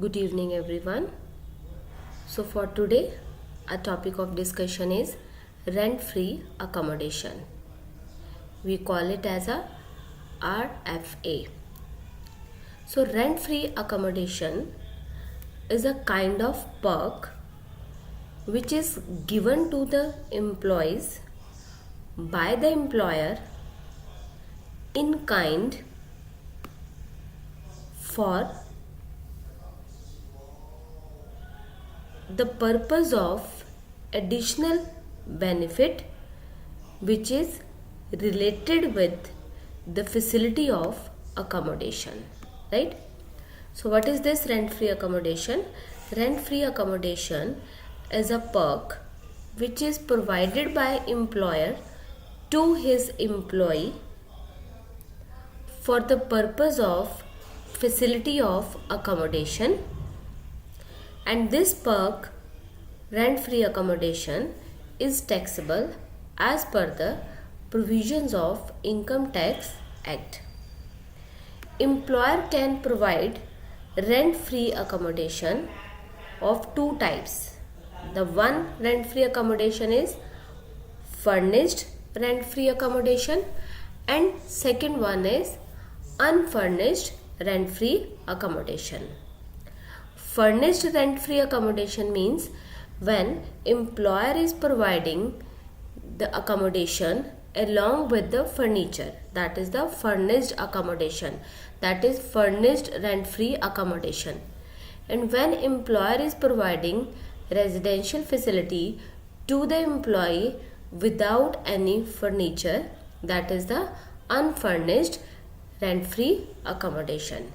Good evening, everyone. So, for today, our topic of discussion is rent free accommodation. We call it as a RFA. So, rent free accommodation is a kind of perk which is given to the employees by the employer in kind for the purpose of additional benefit which is related with the facility of accommodation, right? So what is this rent free accommodation? Rent free accommodation is a perk which is provided by employer to his employee for the purpose of facility of accommodation, and this perk, rent free accommodation, is taxable as per the provisions of Income Tax Act. Employer can provide rent free accommodation of two types. The one rent free accommodation is furnished rent free accommodation, and second one is unfurnished rent free accommodation. Furnished rent free accommodation means when employer is providing the accommodation along with the furniture, that is the furnished accommodation, that is furnished rent free accommodation. And when employer is providing residential facility to the employee without any furniture, that is the unfurnished rent free accommodation.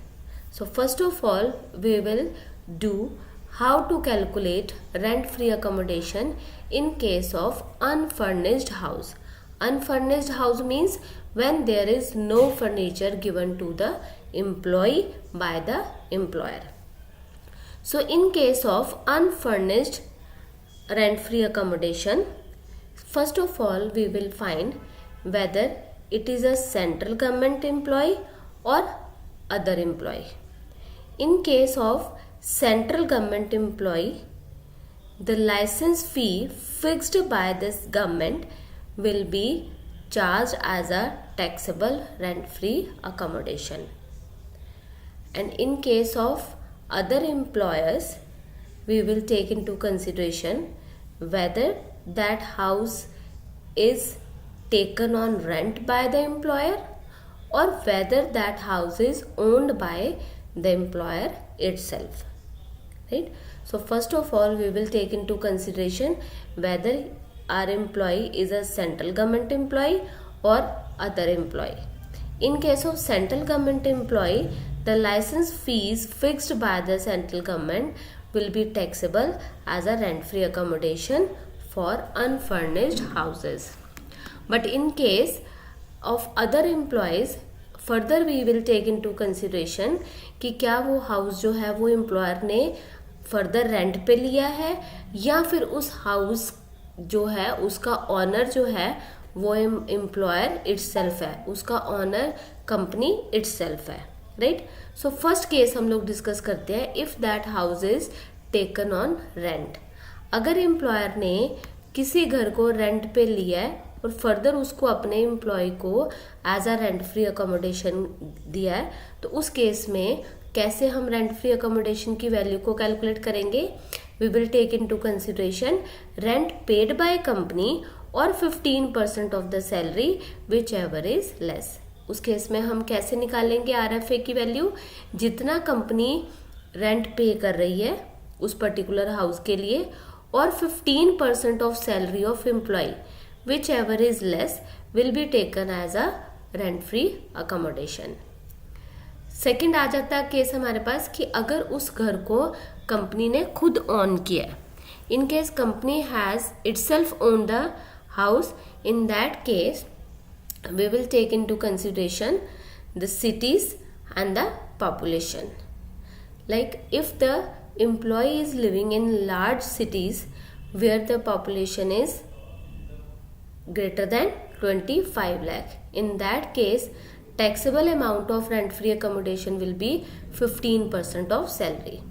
So first of all, we will do how to calculate rent free accommodation in case of unfurnished house. Unfurnished house means when there is no furniture given to the employee by the employer. So in case of unfurnished rent free accommodation, first of all we will find whether it is a central government employee or other employee. In case of central government employee, the license fee fixed by this government will be charged as a taxable rent free accommodation. And in case of other employers, we will take into consideration whether that house is taken on rent by the employer or whether that house is owned by the employer itself, right? So first of all, we will take into consideration whether our employee is a central government employee or other employee. In case of central government employee, the license fees fixed by the central government will be taxable as a rent free accommodation for unfurnished houses. But in case of other employees, further we will take into consideration कि क्या वो house जो है वो employer ने further rent पे लिया है या फिर उस हाउस जो है उसका ऑनर जो है वो एम्प्लॉयर इटसेल्फ है, उसका ऑनर कंपनी इटसेल्फ है, राइट? सो फर्स्ट केस हम लोग डिस्कस करते हैं if that house is taken on rent. अगर एम्प्लॉयर ने किसी घर को रेंट पे लिया है और फर्दर उसको अपने एम्प्लॉय को as a rent free accommodation दिया है, तो उस केस में कैसे हम रेंट फ्री अकोमोडेशन की वैल्यू को कैलकुलेट करेंगे? We will take into consideration rent paid by company और 15% of the salary whichever is less. उस केस में हम कैसे निकालेंगे RFA की वैल्यू? जितना कंपनी रेंट पे कर रही है उस पर्टिकुलर हाउस के लिए और 15% of salary of employee whichever is less will be taken as a rent free accommodation. Second आ जाता है केस हमारे पास कि अगर उस घर को कंपनी ने खुद ऑन किया है. In case company has itself own the house, in that case we will take into consideration the cities and the population. Like if the employee is living in large cities where the population is greater than 25 lakh, in that case taxable amount of rent free accommodation will be 15% of salary.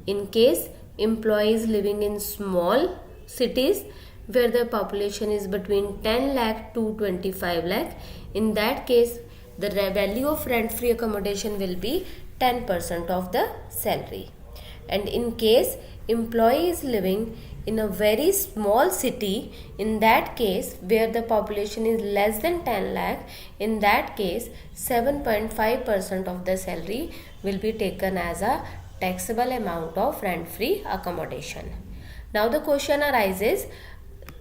In case employee is living in small cities where the population is between 10 lakh to 25 lakh, in that case the value of rent free accommodation will be 10% of the salary. And in case employee is living in a very small city, in that case where the population is less than 10 lakh, in that case 7.5% of the salary will be taken as a taxable amount of rent free accommodation. Now the question arises,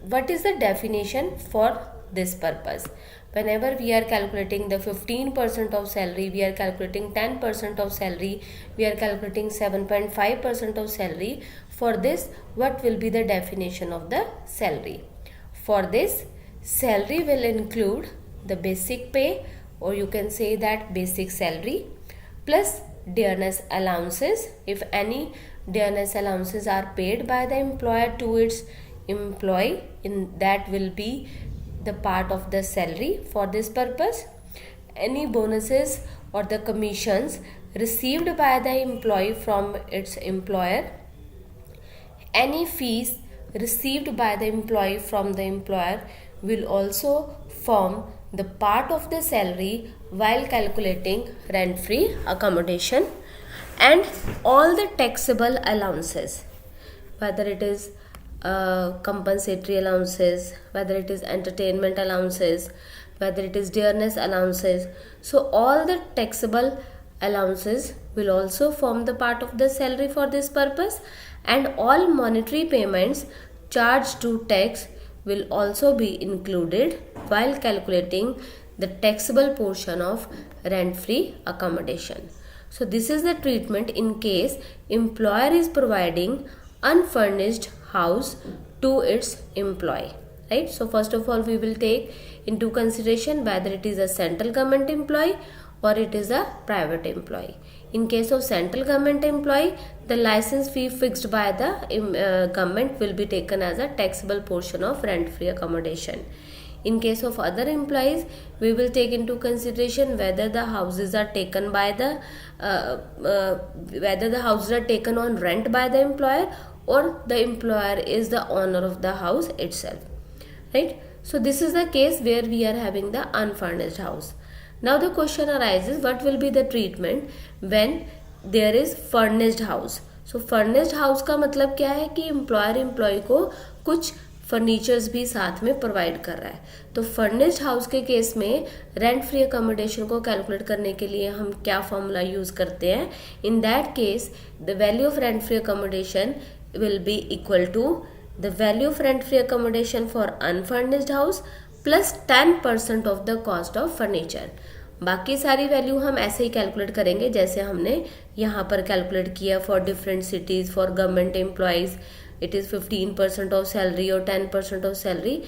what is the definition for this purpose? Whenever we are calculating the 15% of salary, we are calculating 10% of salary, we are calculating 7.5% of salary. For this, what will be the definition of the salary? For this, salary will include the basic pay, or you can say that basic salary, plus dearness allowances. If any dearness allowances are paid by the employer to its employee, in that will be the part of the salary for this purpose. Any bonuses or the commissions received by the employee from its employer, any fees received by the employee from the employer will also form the part of the salary while calculating rent free accommodation. And all the taxable allowances, whether it is compensatory allowances, whether it is entertainment allowances, whether it is dearness allowances, so all the taxable allowances will also form the part of the salary for this purpose. And all monetary payments charged to tax will also be included while calculating the taxable portion of rent free accommodation. So this is the treatment in case employer is providing unfurnished house to its employee, right? So first of all, we will take into consideration whether it is a central government employee or it is a private employee. In case of central government employee, the license fee fixed by the government will be taken as a taxable portion of rent free accommodation. In case of other employees, we will take into consideration whether the houses are taken by the whether the houses are taken on rent by the employer or the employer is the owner of the house itself, right? So this is the case where we are having the unfurnished house. Now the question arises, what will be the treatment when there is furnished house? So furnished house का मतलब क्या है कि employer employee को कुछ furnitures भी साथ में प्रोवाइड कर रहा है. तो फर्निश्ड हाउस के केस में रेंट फ्री अकोमोडेशन को कैलकुलेट करने के लिए हम क्या फॉर्मूला यूज करते हैं? In that case the value of rent free accommodation will be equal to the value of rent free accommodation for unfurnished house plus 10% of the cost of furniture. बाकी सारी value हम ऐसे ही calculate करेंगे जैसे हमने यहाँ पर कैलकुलेट किया for different cities. For government employees it is 15% of salary और 10% ऑफ सैलरी.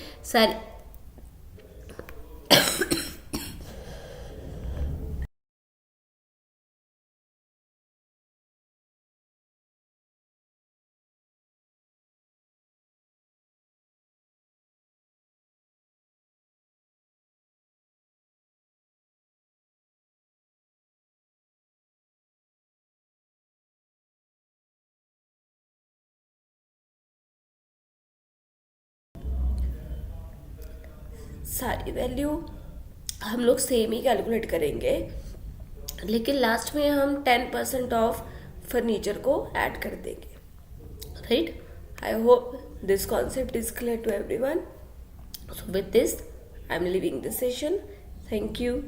सारी वैल्यू हम लोग सेम ही कैलकुलेट करेंगे, लेकिन लास्ट में हम 10% ऑफ फर्नीचर को ऐड कर देंगे, right? I hope this concept is clear to everyone. So with this I am leaving this session. Thank you.